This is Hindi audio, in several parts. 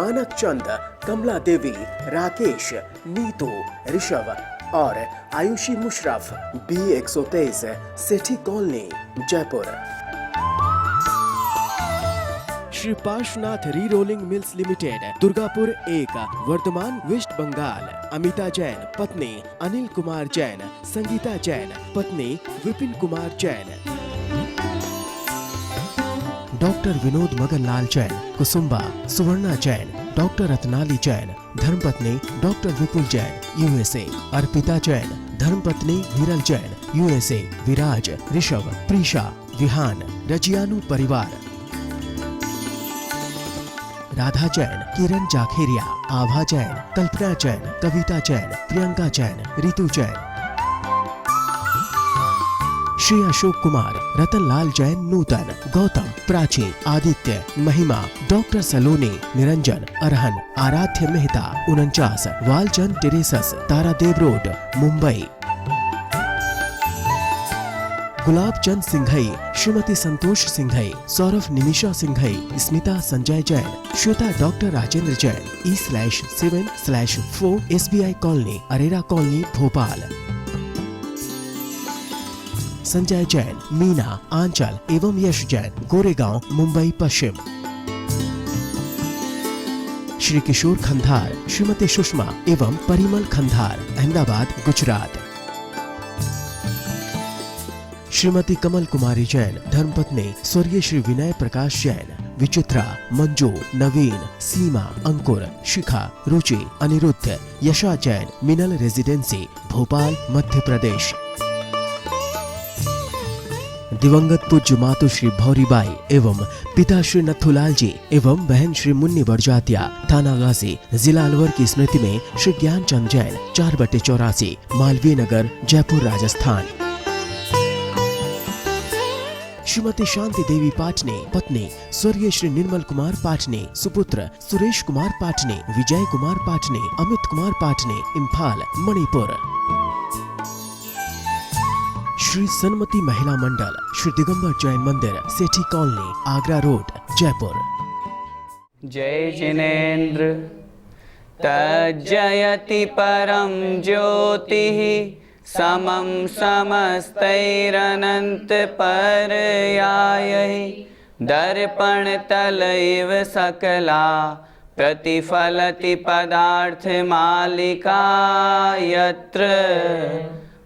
मानक चंद, कमला देवी, राकेश, नीतू, ऋषभ और Aayushi Musharraf, B123, Sethi colony, Jaipur. Shri Parshwanath re rolling mills limited, Durgapur 1, Bardhaman, west Bengal. Amita Jain, पत्नी अनिल कुमार जैन, संगीता जैन, पत्नी विपिन कुमार जैन। डॉक्टर विनोद मगनलाल जैन, कुसुम्बा, सुवर्णा जैन, डॉक्टर रत्नाली जैन, धर्मपत्नी डॉक्टर विपुल जैन, USA। अर्पिता जैन, धर्मपत्नी विरल जैन, USA। विराज, ऋषभ, प्रीशा, विहान, रजियानु परिवार। राधा जैन, किरण जाखेरिया, आभा जैन, कल्पना जैन, कविता जैन, प्रियंका जैन, रितु जैन। श्री अशोक कुमार, रतनलाल जैन, नूतन, गौतम, प्राची, आदित्य, महिमा, डॉक्टर सलोनी, Niranjan, Arhan, Aaradhya Mehta, 49, Walchand terraces, Tardeo road, Mumbai. Gulab Chand Singhai, Shrimati Santosh Singhai, Saurabh Nimisha Singhai, Smita Sanjay Jain, Shweta doctor Rajendra Jain, E/7/4 SBI colony, Arera colony, Bhopal. Sanjay Jain, Meena, Aanchal एवं यश जैन, गोरेगांव, मुंबई पश्चिम। श्री किशोर खंधार, श्रीमती सुषमा एवं परिमल खंधार, अहमदाबाद, गुजरात। श्रीमती कमल कुमारी जैन, धर्मपत्नी स्वर्गीय श्री विनय प्रकाश जैन, विचित्रा, मंजू, नवीन, सीमा, अंकुर, शिखा, रुचि, अनिरुद्ध, यशा जैन, मिनल रेजिडेंसी, भोपाल, मध्य प्रदेश। दिवंगत पूज्य मातु श्री भौरीबाई एवं पिता श्री नथुलाल जी एवं बहन श्री मुन्नी बड़जातिया, थाना गाजी, जिला अलवर की स्मृति में श्री ज्ञानचंद जैन, 4/84, मालवीय नगर, जयपुर, राजस्थान। श्रीमती शांति देवी पाटने, पत्नी स्वर्गीय श्री निर्मल कुमार पाटने, सुपुत्र सुरेश कुमार पाटने, विजय कुमार पाटने, अमित कुमार पाटने, इम्फाल, मणिपुर। श्री सन्मति महिला मंडल, श्री दिगंबर जैन मंदिर, सेठी कॉलोनी, आगरा रोड, जयपुर। जय जिनेन्द्र तज्जयति परम ज्योतिः, समं समस्तैरनंत पर्यायैः, दर्पण तलैव सकला प्रतिफलति पदार्थ मालिका यत्र।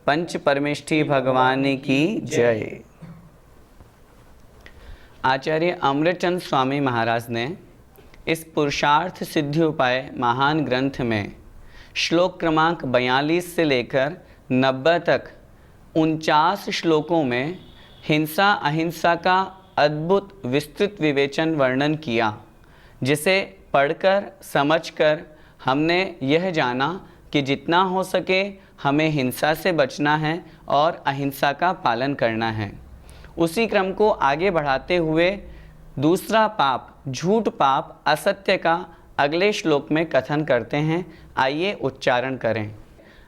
पंच परमेष्ठी भगवान की जय। आचार्य अमृतचंद स्वामी महाराज ने इस पुरुषार्थ सिद्धि उपाय महान ग्रंथ में श्लोक क्रमांक 42 से लेकर 90 तक 49 श्लोकों में हिंसा अहिंसा का अद्भुत विस्तृत विवेचन वर्णन किया, जिसे पढ़कर समझकर हमने यह जाना कि जितना हो सके हमें हिंसा से बचना है और अहिंसा का पालन करना है। उसी क्रम को आगे बढ़ाते हुए दूसरा पाप, झूठ पाप, असत्य का अगले श्लोक में कथन करते हैं। आइए उच्चारण करें।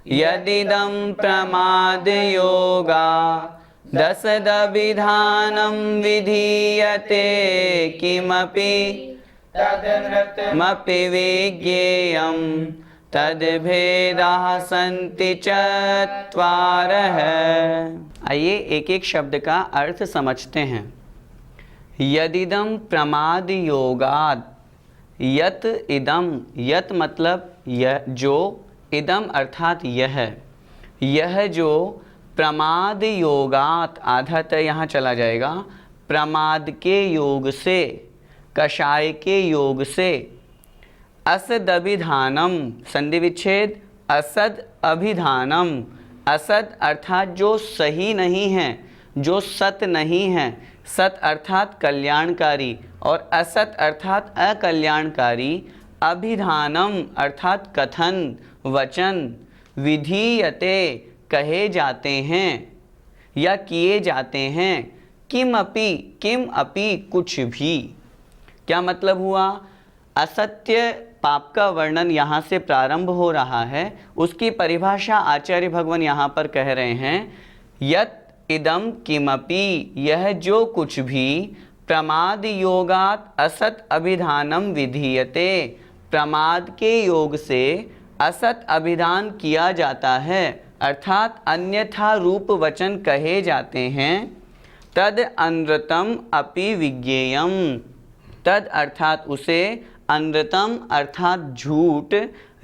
यदिदं प्रमाद योगा दशदविधानं विधीयते, किमपि तदनृतमपि विज्ञेयं तद्भेदाः सन्ति चत्वारः। आइए एक एक शब्द का अर्थ समझते हैं। यदिदं प्रमाद योगाद, यत इदम, यत मतलब यह जो, इदम अर्थात यह जो, प्रमाद योगात, आधा त यहाँ चला जाएगा, प्रमाद के योग से, कषाय के योग से, असद अभिधानम, संधि विच्छेद, असद अभिधानम, असद अर्थात जो सही नहीं है, जो सत नहीं है, सत अर्थात कल्याणकारी और असत अर्थात अकल्याणकारी, अभिधानम अर्थात कथन, वचन, विधीयते कहे जाते हैं या किए जाते हैं, किम अपि कुछ भी। क्या मतलब हुआ? असत्य पाप का वर्णन यहाँ से प्रारंभ हो रहा है, उसकी परिभाषा आचार्य भगवान यहाँ पर कह रहे हैं। यत इदम किमपि, यह जो कुछ भी, प्रमाद योगात असत अभिधानम विधीयते, प्रमाद के योग से असत अभिधान किया जाता है, अर्थात अन्यथा रूप वचन कहे जाते हैं, तद अनृतम अपि विज्ञेयम। तद अर्थात उसे, अनृतम अर्थात झूठ,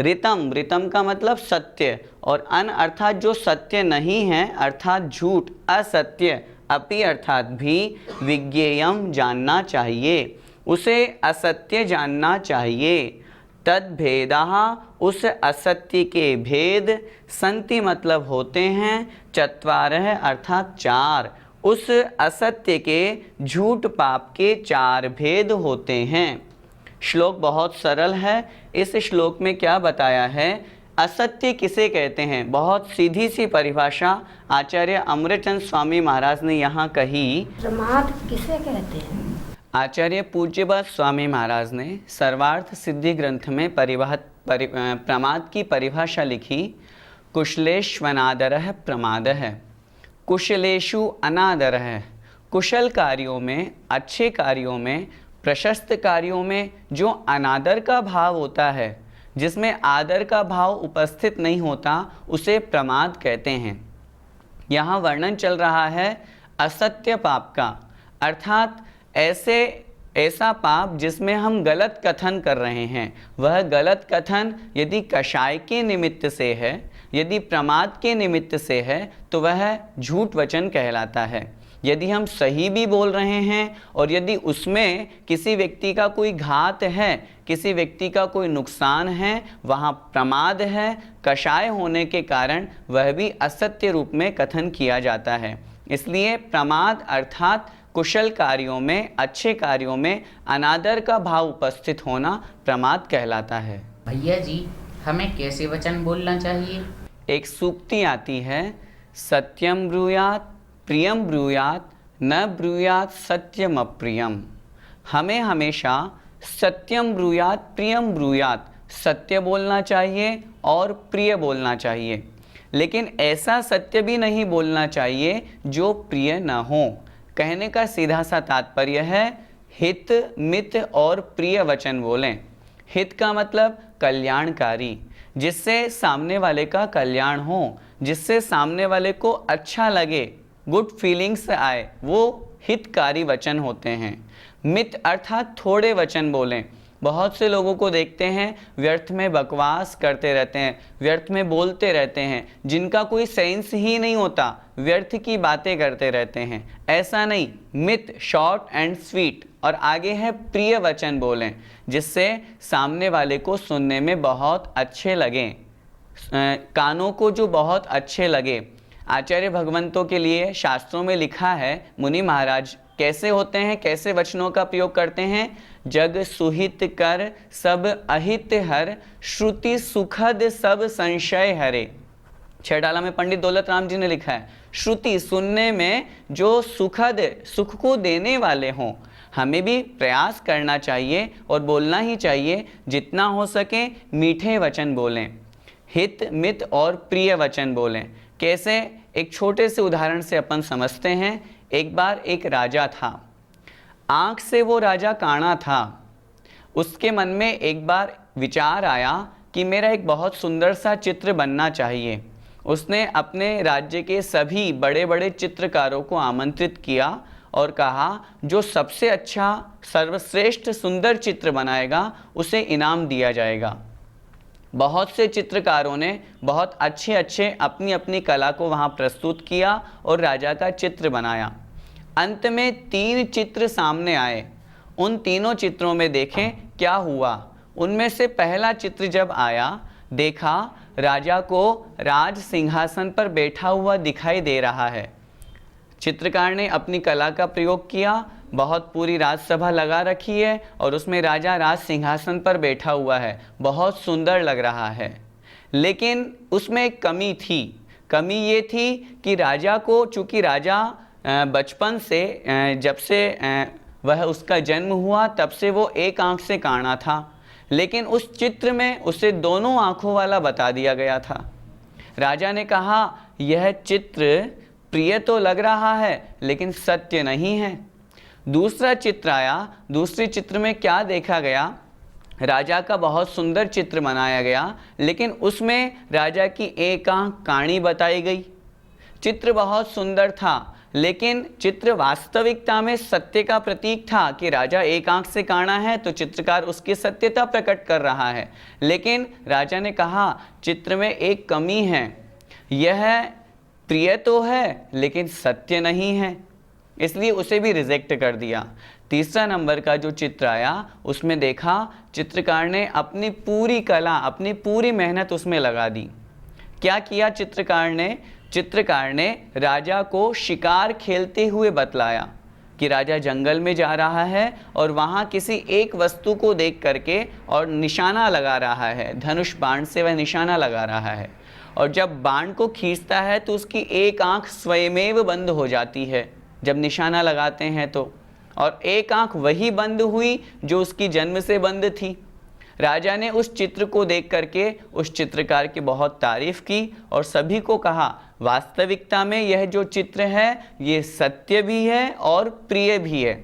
ऋतम, ऋतम का मतलब सत्य, और अन अर्थात जो सत्य नहीं है अर्थात झूठ, असत्य, अपि अर्थात भी, विज्ञेयम जानना चाहिए, उसे असत्य जानना चाहिए। तद भेदाः उस असत्य के भेद, संति मतलब होते हैं, चत्वारः अर्थात चार, उस असत्य के झूठ पाप के चार भेद होते हैं। श्लोक बहुत सरल है। इस श्लोक में क्या बताया है, असत्य किसे कहते हैं, बहुत सीधी सी परिभाषा आचार्य अमृतचंद स्वामी महाराज ने यहाँ कही। प्रमाद किसे कहते हैं? आचार्य पूज्यपाद स्वामी महाराज ने सर्वार्थ सिद्धि ग्रंथ में प्रमाद की परिभाषा लिखी। कुशलेष्वनादरः प्रमादः, कुशलेषु अनादरः, कुशल कार्यों में, अच्छे कार्यों में, प्रशस्त कार्यों में जो अनादर का भाव होता है, जिसमें आदर का भाव उपस्थित नहीं होता, उसे प्रमाद कहते हैं। यहाँ वर्णन चल रहा है असत्य पाप का, अर्थात ऐसा पाप जिसमें हम गलत कथन कर रहे हैं। वह गलत कथन यदि कषाय के निमित्त से है, यदि प्रमाद के निमित्त से है, तो वह झूठ वचन कहलाता है। यदि हम सही भी बोल रहे हैं और यदि उसमें किसी व्यक्ति का कोई घात है, किसी व्यक्ति का कोई नुकसान है, वहाँ प्रमाद है। कषाय होने के कारण वह भी असत्य रूप में कथन किया जाता है। इसलिए प्रमाद अर्थात कुशल कार्यों में, अच्छे कार्यों में अनादर का भाव उपस्थित होना प्रमाद कहलाता है। भैया जी, हमें कैसे वचन बोलना चाहिए? एक सूक्ति आती है, सत्यम ब्रूयात प्रियम ब्रूयात न ब्रूयात सत्यम अप्रियम। हमें हमेशा सत्यम ब्रूयात प्रियम ब्रूयात, सत्य बोलना चाहिए और प्रिय बोलना चाहिए, लेकिन ऐसा सत्य भी नहीं बोलना चाहिए जो प्रिय न हो। कहने का सीधा सा तात्पर्य है हित, मित और प्रिय वचन बोलें। हित का मतलब कल्याणकारी, जिससे सामने वाले का कल्याण हो, जिससे सामने वाले को अच्छा लगे, गुड फीलिंग्स आए, वो हितकारी वचन होते हैं। मित अर्थात थोड़े वचन बोलें। बहुत से लोगों को देखते हैं व्यर्थ में बकवास करते रहते हैं, व्यर्थ में बोलते रहते हैं, जिनका कोई सेंस ही नहीं होता, व्यर्थ की बातें करते रहते हैं। ऐसा नहीं, मित शॉर्ट एंड स्वीट, और आगे है प्रिय वचन बोलें, जिससे सामने वाले को सुनने में बहुत अच्छे लगें, कानों को जो बहुत अच्छे लगे। आचार्य भगवंतों के लिए शास्त्रों में लिखा है, मुनि महाराज कैसे होते हैं, कैसे वचनों का प्रयोग करते हैं। जग सुहित कर सब अहित हर, श्रुति सुखद सब संशय हरे। छेड़ाला में पंडित दौलत राम जी ने लिखा है, श्रुति सुनने में जो सुखद, सुख को देने वाले हों। हमें भी प्रयास करना चाहिए और बोलना ही चाहिए, जितना हो सके मीठे वचन बोलें, हित, मित और प्रिय वचन बोलें। कैसे, एक छोटे से उदाहरण से अपन समझते हैं। एक बार एक राजा था, आँख से वो राजा काना था। उसके मन में एक बार विचार आया कि मेरा एक बहुत सुंदर सा चित्र बनना चाहिए। उसने अपने राज्य के सभी बड़े बड़े चित्रकारों को आमंत्रित किया और कहा, जो सबसे अच्छा सर्वश्रेष्ठ सुंदर चित्र बनाएगा उसे इनाम दिया जाएगा। बहुत से चित्रकारों ने बहुत अच्छे अच्छे अपनी अपनी कला को वहाँ प्रस्तुत किया और राजा का चित्र बनाया। अंत में 3 चित्र सामने आए। उन तीनों चित्रों में देखें क्या हुआ। उनमें से पहला चित्र जब आया, देखा राजा को राज सिंहासन पर बैठा हुआ दिखाई दे रहा है। चित्रकार ने अपनी कला का प्रयोग किया, बहुत पूरी राजसभा लगा रखी है और उसमें राजा राज सिंहासन पर बैठा हुआ है, बहुत सुंदर लग रहा है। लेकिन उसमें एक कमी थी। कमी ये थी कि राजा को, चूँकि राजा बचपन से, जब से वह उसका जन्म हुआ तब से वो एक आँख से काना था, लेकिन उस चित्र में उसे दोनों आँखों वाला बता दिया गया था। राजा ने कहा, यह चित्र प्रिय तो लग रहा है लेकिन सत्य नहीं है। दूसरा चित्र आया। दूसरे चित्र में क्या देखा गया, राजा का बहुत सुंदर चित्र बनाया गया, लेकिन उसमें राजा की एक आंख काणी बताई गई। चित्र बहुत सुंदर था, लेकिन चित्र वास्तविकता में सत्य का प्रतीक था कि राजा एक आंख से काणा है, तो चित्रकार उसकी सत्यता प्रकट कर रहा है। लेकिन राजा ने कहा चित्र में एक कमी है, यह प्रिय तो है लेकिन सत्य नहीं है, इसलिए उसे भी रिजेक्ट कर दिया। तीसरा नंबर का जो चित्र आया उसमें देखा चित्रकार ने अपनी पूरी कला, अपनी पूरी मेहनत उसमें लगा दी। क्या किया चित्रकार ने राजा को शिकार खेलते हुए बतलाया कि राजा जंगल में जा रहा है और वहाँ किसी एक वस्तु को देख करके और निशाना लगा रहा है, धनुष बाण से वह निशाना लगा रहा है, और जब बाण को खींचता है तो उसकी एक आंख स्वयमेव बंद हो जाती है जब निशाना लगाते हैं तो, और एक आंख वही बंद हुई जो उसकी जन्म से बंद थी। राजा ने उस चित्र को देख करके उस चित्रकार की बहुत तारीफ की और सभी को कहा वास्तविकता में यह जो चित्र है ये सत्य भी है और प्रिय भी है।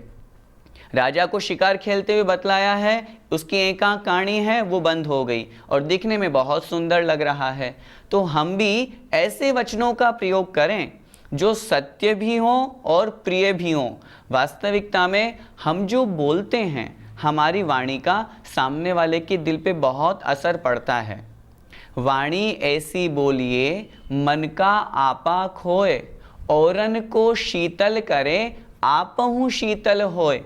राजा को शिकार खेलते हुए बतलाया है, उसकी एक आंख काणी है वो बंद हो गई और दिखने में बहुत सुंदर लग रहा है। तो हम भी ऐसे वचनों का प्रयोग करें जो सत्य भी हों और प्रिय भी हों। वास्तविकता में हम जो बोलते हैं, हमारी वाणी का सामने वाले के दिल पे बहुत असर पड़ता है। वाणी ऐसी बोलिए मन का आपा खोए, औरन को शीतल करे आपहु शीतल होए।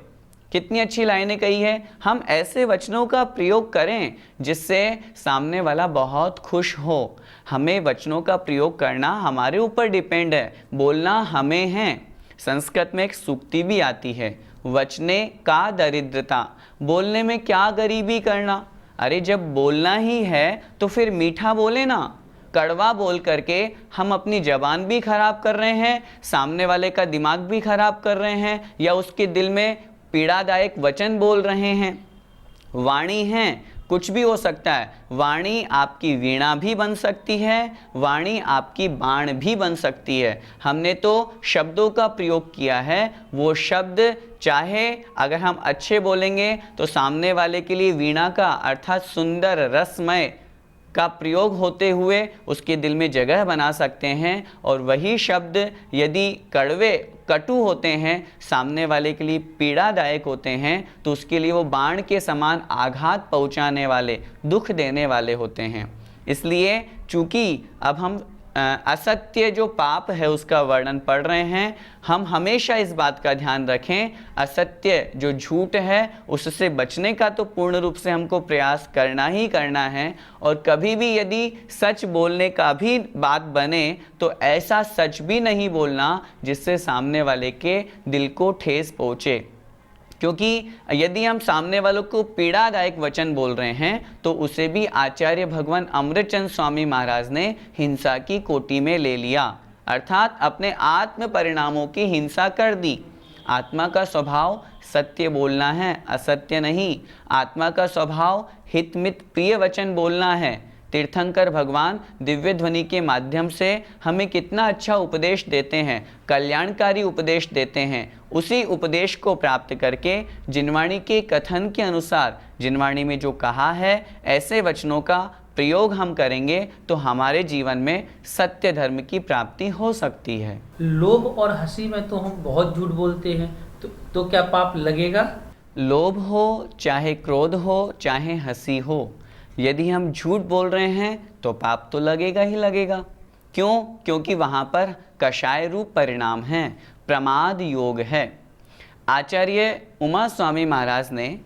कितनी अच्छी लाइनें कही है। हम ऐसे वचनों का प्रयोग करें जिससे सामने वाला बहुत खुश हो। हमें वचनों का प्रयोग करना हमारे ऊपर डिपेंड है, बोलना हमें है। संस्कृत में एक सूक्ति भी आती है, वचने का दरिद्रता, बोलने में क्या गरीबी करना। अरे जब बोलना ही है तो फिर मीठा बोले ना। कड़वा बोल करके हम अपनी जबान भी खराब कर रहे हैं, सामने वाले का दिमाग भी खराब कर रहे हैं, या उसके दिल में पीड़ादायक वचन बोल रहे हैं। वाणी है, कुछ भी हो सकता है। वाणी आपकी वीणा भी बन सकती है, वाणी आपकी बाण भी बन सकती है। हमने तो शब्दों का प्रयोग किया है, वो शब्द चाहे अगर हम अच्छे बोलेंगे तो सामने वाले के लिए वीणा का अर्थात सुंदर रसमय का प्रयोग होते हुए उसके दिल में जगह बना सकते हैं, और वही शब्द यदि कड़वे कटु होते हैं, सामने वाले के लिए पीड़ादायक होते हैं, तो उसके लिए वो बाण के समान आघात पहुंचाने वाले, दुख देने वाले होते हैं। इसलिए चूंकि अब हम असत्य जो पाप है उसका वर्णन पढ़ रहे हैं, हम हमेशा इस बात का ध्यान रखें, असत्य जो झूठ है उससे बचने का तो पूर्ण रूप से हमको प्रयास करना ही करना है। और कभी भी यदि सच बोलने का भी बात बने तो ऐसा सच भी नहीं बोलना जिससे सामने वाले के दिल को ठेस पहुँचे। क्योंकि यदि हम सामने वालों को पीड़ादायक वचन बोल रहे हैं तो उसे भी आचार्य भगवान अमृतचंद स्वामी महाराज ने हिंसा की कोटि में ले लिया, अर्थात अपने आत्म परिणामों की हिंसा कर दी। आत्मा का स्वभाव सत्य बोलना है, असत्य नहीं। आत्मा का स्वभाव हितमित प्रिय वचन बोलना है। तीर्थंकर भगवान दिव्य ध्वनि के माध्यम से हमें कितना अच्छा उपदेश देते हैं, कल्याणकारी उपदेश देते हैं। उसी उपदेश को प्राप्त करके जिनवाणी के कथन के अनुसार, जिनवाणी में जो कहा है ऐसे वचनों का प्रयोग हम करेंगे तो हमारे जीवन में सत्य धर्म की प्राप्ति हो सकती है। लोभ और हंसी में तो हम बहुत झूठ बोलते हैं, तो क्या पाप लगेगा? लोभ हो, चाहे क्रोध हो, चाहे हंसी हो, यदि हम झूठ बोल रहे हैं तो पाप तो लगेगा ही लगेगा। क्यों? क्योंकि वहाँ पर कषाय रूप परिणाम है, प्रमाद योग है। आचार्य उमा स्वामी महाराज ने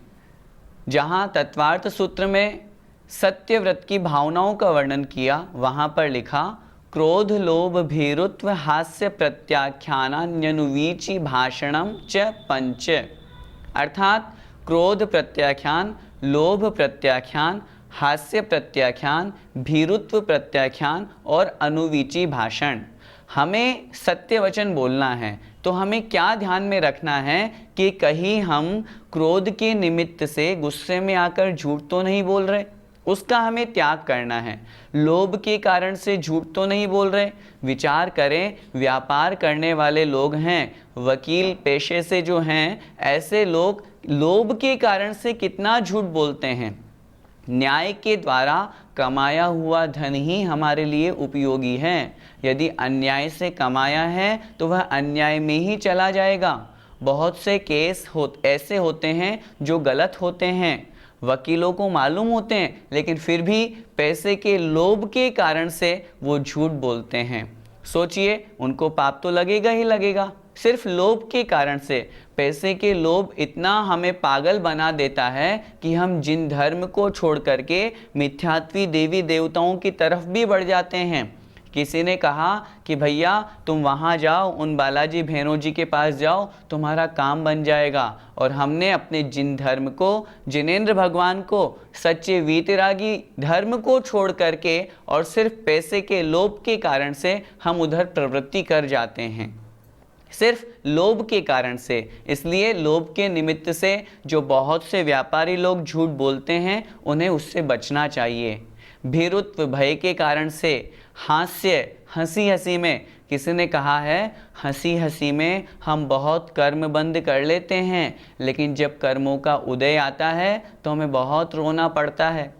जहाँ तत्वार्थ सूत्र में सत्य व्रत की भावनाओं का वर्णन किया, वहाँ पर लिखा क्रोध लोभ भीरुत्व हास्य प्रत्याख्यानान्यनुवीचि भाषणम च पंच, अर्थात क्रोध प्रत्याख्यान, लोभ प्रत्याख्यान, हास्य प्रत्याख्यान, भीरुत्व प्रत्याख्यान और अनुवीची भाषण। हमें सत्य वचन बोलना है तो हमें क्या ध्यान में रखना है कि कहीं हम क्रोध के निमित्त से गुस्से में आकर झूठ तो नहीं बोल रहे, उसका हमें त्याग करना है। लोभ के कारण से झूठ तो नहीं बोल रहे। विचार करें, व्यापार करने वाले लोग हैं, वकील पेशे से जो हैं, ऐसे लोग लोभ के कारण से कितना झूठ बोलते हैं। न्याय के द्वारा कमाया हुआ धन ही हमारे लिए उपयोगी है। यदि अन्याय से कमाया है तो वह अन्याय में ही चला जाएगा। बहुत से केस ऐसे होते हैं जो गलत होते हैं, वकीलों को मालूम होते हैं, लेकिन फिर भी पैसे के लोभ के कारण से वो झूठ बोलते हैं। सोचिए, उनको पाप तो लगेगा ही लगेगा। सिर्फ लोभ के कारण से, पैसे के लोभ इतना हमें पागल बना देता है कि हम जिन धर्म को छोड़ करके मिथ्यात्वी देवी देवताओं की तरफ भी बढ़ जाते हैं। किसी ने कहा कि भैया तुम वहाँ जाओ, उन बालाजी भैरव जी के पास जाओ, तुम्हारा काम बन जाएगा। और हमने अपने जिन धर्म को, जिनेंद्र भगवान को, सच्चे वीतरागी धर्म को छोड़ करके और सिर्फ पैसे के लोभ के कारण से हम उधर प्रवृत्ति कर जाते हैं, सिर्फ लोभ के कारण से। इसलिए लोभ के निमित्त से जो बहुत से व्यापारी लोग झूठ बोलते हैं, उन्हें उससे बचना चाहिए। भीरुत्व, भय के कारण से, हास्य, हंसी हंसी में, किसी ने कहा है हंसी हंसी में हम बहुत कर्म बंद कर लेते हैं, लेकिन जब कर्मों का उदय आता है तो हमें बहुत रोना पड़ता है।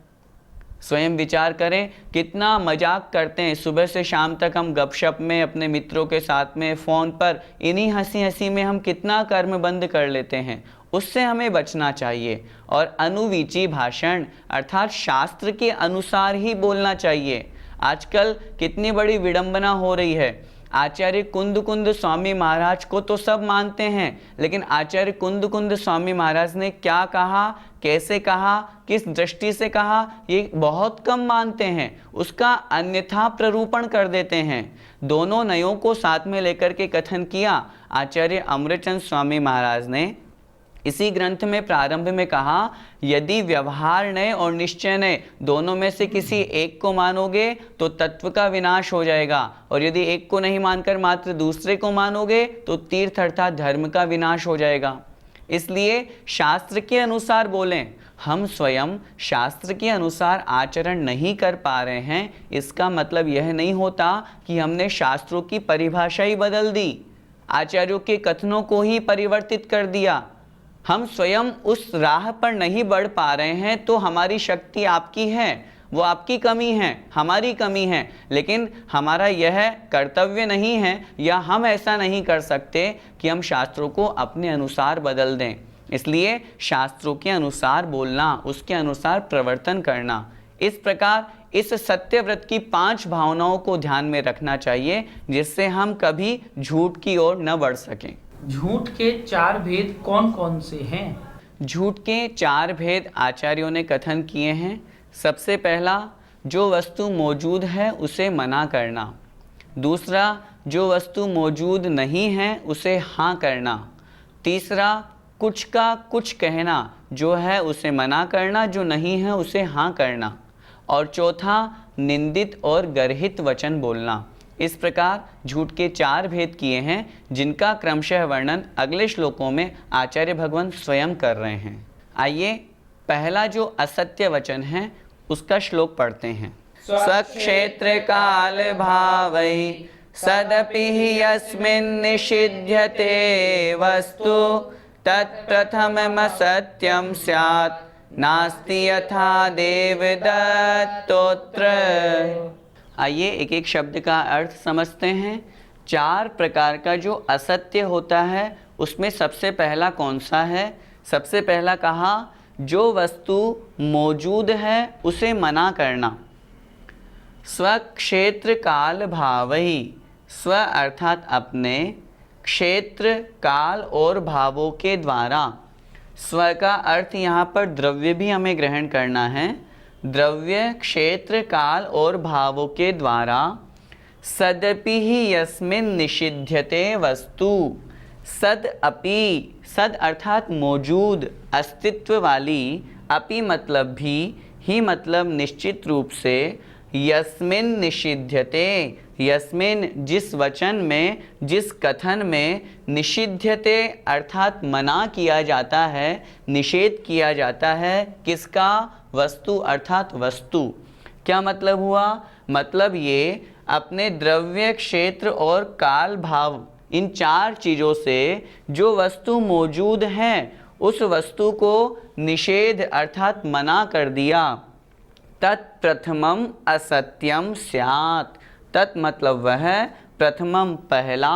स्वयं विचार करें, कितना मजाक करते हैं, सुबह से शाम तक हम गपशप में, अपने मित्रों के साथ में, फ़ोन पर, इन्हीं हंसी हंसी में हम कितना कर्म बंद कर लेते हैं। उससे हमें बचना चाहिए और अनुवीची भाषण अर्थात शास्त्र के अनुसार ही बोलना चाहिए। आजकल कितनी बड़ी विडंबना हो रही है। आचार्य कुंद स्वामी महाराज को तो सब मानते हैं, लेकिन आचार्य कुंद स्वामी महाराज ने क्या कहा, कैसे कहा, किस दृष्टि से कहा, ये बहुत कम मानते हैं। उसका अन्यथा प्ररूपण कर देते हैं। दोनों नयों को साथ में लेकर के कथन किया। आचार्य अमृतचंद स्वामी महाराज ने इसी ग्रंथ में प्रारंभ में कहा, यदि व्यवहार नय और निश्चय नय दोनों में से किसी एक को मानोगे तो तत्व का विनाश हो जाएगा, और यदि एक को नहीं मानकर मात्र दूसरे को मानोगे तो तीर्थ अर्थात धर्म का विनाश हो जाएगा। इसलिए शास्त्र के अनुसार बोलें। हम स्वयं शास्त्र के अनुसार आचरण नहीं कर पा रहे हैं, इसका मतलब यह नहीं होता कि हमने शास्त्रों की परिभाषा ही बदल दी, आचार्यों के कथनों को ही परिवर्तित कर दिया। हम स्वयं उस राह पर नहीं बढ़ पा रहे हैं तो हमारी शक्ति आपकी है, वो आपकी कमी है, हमारी कमी है, लेकिन हमारा यह कर्तव्य नहीं है या हम ऐसा नहीं कर सकते कि हम शास्त्रों को अपने अनुसार बदल दें। इसलिए शास्त्रों के अनुसार बोलना, उसके अनुसार प्रवर्तन करना। इस प्रकार इस सत्यव्रत की 5 भावनाओं को ध्यान में रखना चाहिए, जिससे हम कभी झूठ की ओर न बढ़ सकें। झूठ के 4 भेद कौन कौन से हैं? झूठ के 4 भेद आचार्यों ने कथन किए हैं। सबसे पहला, जो वस्तु मौजूद है उसे मना करना। दूसरा, जो वस्तु मौजूद नहीं है उसे हाँ करना। तीसरा, कुछ का कुछ कहना, जो है उसे मना करना, जो नहीं है उसे हाँ करना। और चौथा, निंदित और गर्हित वचन बोलना। इस प्रकार झूठ के 4 भेद किए हैं, जिनका क्रमशः वर्णन अगले श्लोकों में आचार्य भगवान स्वयं कर रहे हैं। आइए पहला जो असत्य वचन है उसका श्लोक पढ़ते हैं। स्वक्षेत्र काल भावै सदपि यस्मिन् निषिध्यते वस्तु तत्प्रथममसत्यं स्यात् नास्ति यथा देवदत्तोत्र। आइए एक एक शब्द का अर्थ समझते हैं। 4 प्रकार का जो असत्य होता है उसमें सबसे पहला कौन सा है? सबसे पहला कहा, जो वस्तु मौजूद है उसे मना करना। स्वक्षेत्र काल भावहि, स्व अर्थात अपने, क्षेत्र, काल और भावों के द्वारा। स्व का अर्थ यहाँ पर द्रव्य भी हमें ग्रहण करना है। द्रव्य, क्षेत्र, काल और भावों के द्वारा। सदपि ही यस्मिन् निषिध्यते वस्तु। सद अपि, सद अर्थात मौजूद, अस्तित्व वाली, अपि मतलब भी, ही मतलब निश्चित रूप से, यस्मिन् निषिध्यते, यस्मिन् जिस वचन में, जिस कथन में, निषिध्यते अर्थात मना किया जाता है, निषेध किया जाता है। किसका? वस्तु अर्थात वस्तु। क्या मतलब हुआ? मतलब ये अपने द्रव्य, क्षेत्र और काल भाव, इन 4 चीज़ों से जो वस्तु मौजूद है उस वस्तु को निषेध अर्थात मना कर दिया। तत्प्रथमम असत्यम स्यात्। तत् मतलब वह, प्रथमम पहला,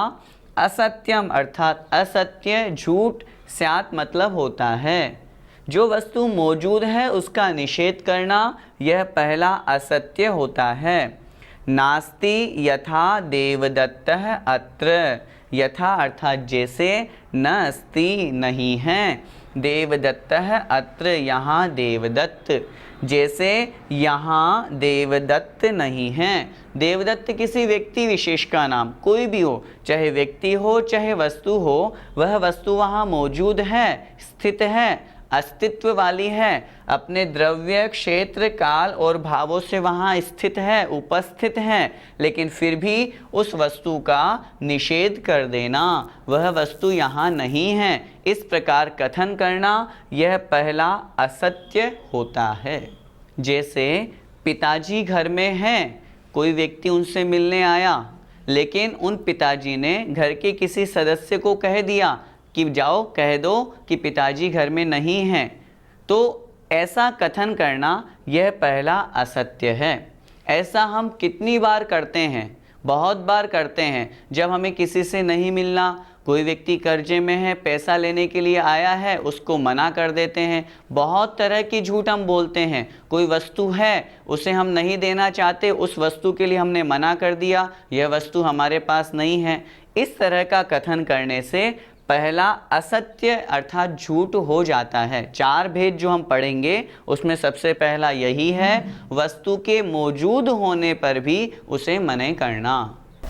असत्यम अर्थात असत्य झूठ, स्यात् मतलब होता है। जो वस्तु मौजूद है उसका निषेध करना, यह पहला असत्य होता है। नास्ति यथा देवदत्तः अत्र। यथा अर्थात जैसे, न अस्ति नहीं है, देवदत्तः अत्र यहाँ देवदत्त, जैसे यहाँ देवदत्त नहीं है। देवदत्त किसी व्यक्ति विशेष का नाम, कोई भी हो, चाहे व्यक्ति हो चाहे वस्तु हो, वह वस्तु वहाँ मौजूद है, स्थित है, अस्तित्व वाली है, अपने द्रव्य क्षेत्र काल और भावों से वहाँ स्थित है, उपस्थित है, लेकिन फिर भी उस वस्तु का निषेध कर देना, वह वस्तु यहाँ नहीं है, इस प्रकार कथन करना, यह पहला असत्य होता है। जैसे पिताजी घर में हैं, कोई व्यक्ति उनसे मिलने आया, लेकिन उन पिताजी ने घर के किसी सदस्य को कह दिया कि जाओ कह दो कि पिताजी घर में नहीं हैं, तो ऐसा कथन करना यह पहला असत्य है। ऐसा हम कितनी बार करते हैं, बहुत बार करते हैं। जब हमें किसी से नहीं मिलना, कोई व्यक्ति कर्जे में है, पैसा लेने के लिए आया है, उसको मना कर देते हैं। बहुत तरह की झूठ हम बोलते हैं। कोई वस्तु है, उसे हम नहीं देना चाहते, उस वस्तु के लिए हमने मना कर दिया, यह वस्तु हमारे पास नहीं है। इस तरह का कथन करने से पहला असत्य अर्थात झूठ हो जाता है। चार भेद जो हम पढ़ेंगे उसमें सबसे पहला यही है, वस्तु के मौजूद होने पर भी उसे मना करना।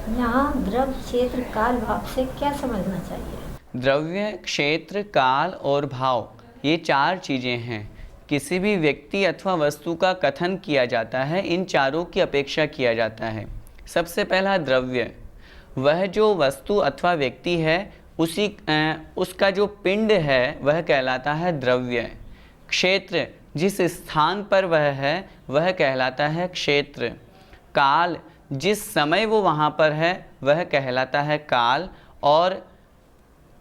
यहाँ द्रव्य क्षेत्र काल भाव से क्या समझना चाहिए? द्रव्य क्षेत्र काल और भाव, ये चार चीज़ें हैं। किसी भी व्यक्ति अथवा वस्तु का कथन किया जाता है, इन चारों की अपेक्षा किया जाता है। सबसे पहला द्रव्य, वह जो वस्तु अथवा व्यक्ति है उसका जो पिंड है वह कहलाता है द्रव्य। क्षेत्र, जिस स्थान पर वह है वह कहलाता है क्षेत्र। काल, जिस समय वो वहाँ पर है वह कहलाता है काल। और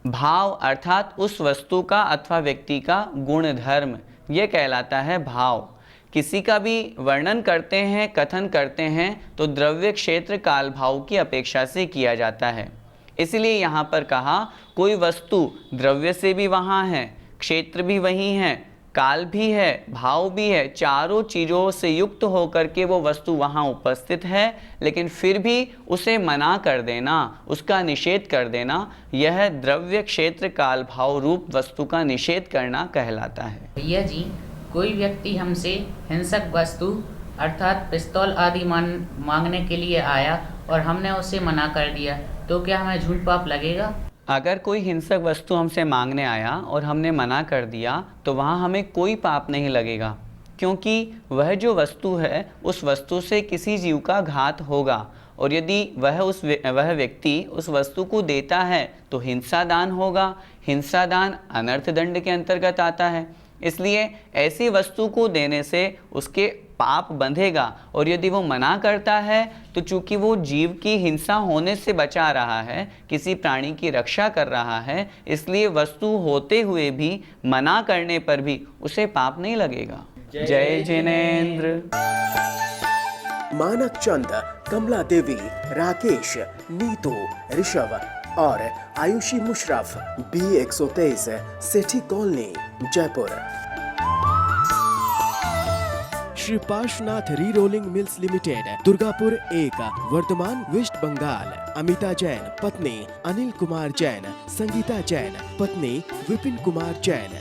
भाव अर्थात उस वस्तु का अथवा व्यक्ति का गुण धर्म, यह कहलाता है भाव। किसी का भी वर्णन करते हैं, कथन करते हैं, तो द्रव्य क्षेत्र काल भाव की अपेक्षा से किया जाता है। इसलिए यहाँ पर कहा, कोई वस्तु द्रव्य से भी वहाँ है, क्षेत्र भी वही है, काल भी है, भाव भी है, चारों चीज़ों से युक्त होकर के वो वस्तु वहाँ उपस्थित है, लेकिन फिर भी उसे मना कर देना, उसका निषेध कर देना, यह द्रव्य क्षेत्र काल भाव रूप वस्तु का निषेध करना कहलाता है। भैया जी, कोई व्यक्ति हमसे हिंसक वस्तु अर्थात पिस्तौल आदि मांगने के लिए आया और हमने उसे मना कर दिया, तो क्या हमें झूठ पाप लगेगा? अगर कोई हिंसक वस्तु हमसे मांगने आया और हमने मना कर दिया तो वहाँ हमें कोई पाप नहीं लगेगा, क्योंकि वह जो वस्तु है उस वस्तु से किसी जीव का घात होगा। और यदि वह व्यक्ति उस वस्तु को देता है तो हिंसा दान होगा। हिंसा दान अनर्थ दंड के अंतर्गत आता है। इसलिए ऐसी वस्तु को देने से उसके पाप बंधेगा। और यदि वो मना करता है तो चूंकि वो जीव की हिंसा होने से बचा रहा है, किसी प्राणी की रक्षा कर रहा है, इसलिए वस्तु होते हुए भी मना करने पर भी उसे पाप नहीं लगेगा। जय जिनेंद्र। मानक चंद, कमला देवी, राकेश, नीतू, ऋषभ और Aayushi Musharraf, B123, Sethi colony, Jaipur. Shri Parshwanath re rolling mills limited, Durgapur 1, Bardhaman, west Bengal. Amita Jain पत्नी अनिल कुमार जैन, संगीता जैन पत्नी विपिन कुमार जैन।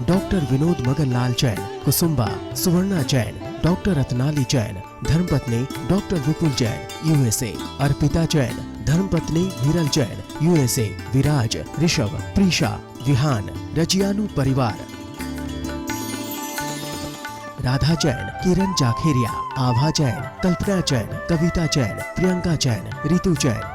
डॉक्टर विनोद मगनलाल जैन, कुसुम्बा, सुवर्णा जैन, डॉक्टर रत्नाली जैन, धर्मपत्नी डॉक्टर विपुल जैन, USA। अर्पिता जैन, धर्मपत्नी वीरल जैन, USA। विराज, ऋषभ, प्रीशा, विहान, रजियानु परिवार। राधा जैन, किरण जाखेरिया, आभा जैन, कल्पना जैन, कविता जैन, प्रियंका जैन, रितु जैन।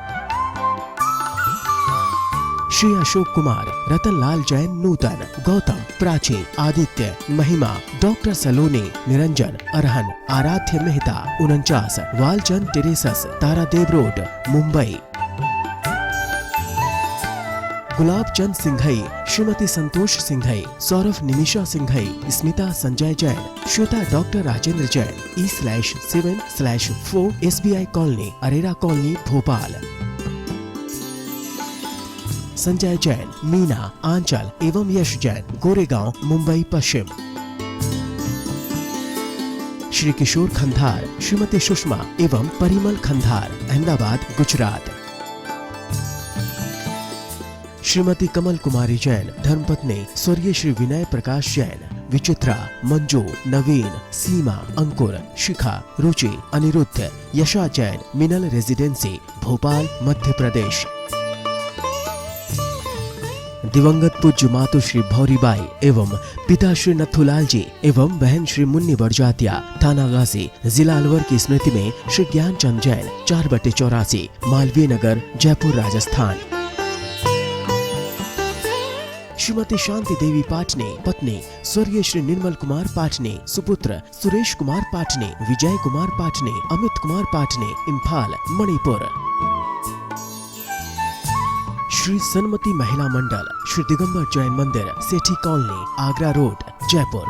श्री अशोक कुमार, रतनलाल जैन, नूतन, गौतम, प्राची, आदित्य, महिमा, डॉक्टर सलोनी, Niranjan, Arhan, Aaradhya Mehta, 49, Walchand terraces, Tardeo road, Mumbai. Gulab Chand Singhai, Shrimati Santosh Singhai, Saurabh Nimisha Singhai, Smita Sanjay Jain, Shweta doctor Rajendra Jain, E/7/4 SBI colony, Arera colony, Bhopal. Sanjay Jain, Meena, Aanchal एवं यश जैन, गोरेगांव, मुंबई पश्चिम। श्री किशोर खंधार, श्रीमती सुषमा एवं परिमल खंधार, अहमदाबाद, गुजरात। श्रीमती कमल कुमारी जैन, धर्मपत्नी स्वर्गीय श्री विनय प्रकाश जैन, विचित्रा, मंजू, नवीन, सीमा, अंकुर, शिखा, रुचि, अनिरुद्ध, यशा जैन, मिनल रेजिडेंसी, भोपाल, मध्य प्रदेश। दिवंगत पूज्य मातु श्री भौरीबाई एवं पिता श्री नथुलाल जी एवं बहन श्री मुन्नी बड़जातिया, थाना गाजी, जिला अलवर की स्मृति में श्री ज्ञानचंद जैन, 4/84, मालवीय नगर, जयपुर, राजस्थान। श्रीमती शांति देवी पाटने, पत्नी स्वर्गीय श्री निर्मल कुमार पाटने, सुपुत्र सुरेश कुमार पाटने, विजय कुमार पाटने, अमित कुमार पाटने, इम्फाल, मणिपुर। श्री सन्मति महिला मंडल, श्री दिगंबर जैन मंदिर, सेठी कॉलोनी, आगरा रोड, जयपुर।